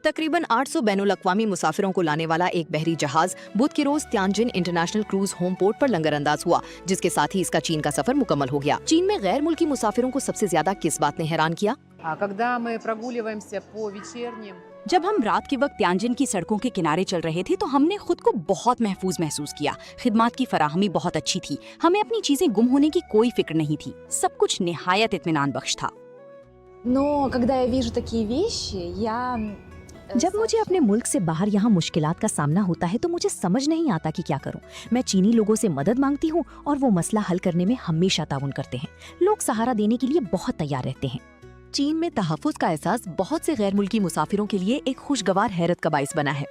तकरीबन 800 बैनुल अक़वामी मुसाफिरों को लाने वाला एक बहरी जहाज बुध के रोज त्यानजिन इंटरनेशनल क्रूज होम पोर्ट पर लंगर अंदाज हुआ, जिसके साथ ही इसका चीन का सफर मुकम्मल हो गया। चीन में गैर मुल्की मुसाफिरों को सबसे ज्यादा किस बात ने हैरान किया? जब हम रात के वक्त त्यानजिन की सड़कों के किनारे चल रहे थे तो हमने खुद को बहुत महफूज महसूस किया। खिदमात की फराहमी बहुत अच्छी थी, हमें अपनी चीजें गुम होने की कोई फिक्र नहीं थी। सब कुछ निहायत इत्मीनान बख्श था। जब मुझे अपने मुल्क से बाहर यहाँ मुश्किलात का सामना होता है तो मुझे समझ नहीं आता कि क्या करूँ। मैं चीनी लोगों से मदद मांगती हूँ और वो मसला हल करने में हमेशा ताउन करते हैं। लोग सहारा देने के लिए बहुत तैयार रहते हैं। चीन में तहफ़्फ़ुज़ का एहसास बहुत से गैर मुल्की मुसाफिरों के लिए एक खुशगवार हैरत का बाइस बना है।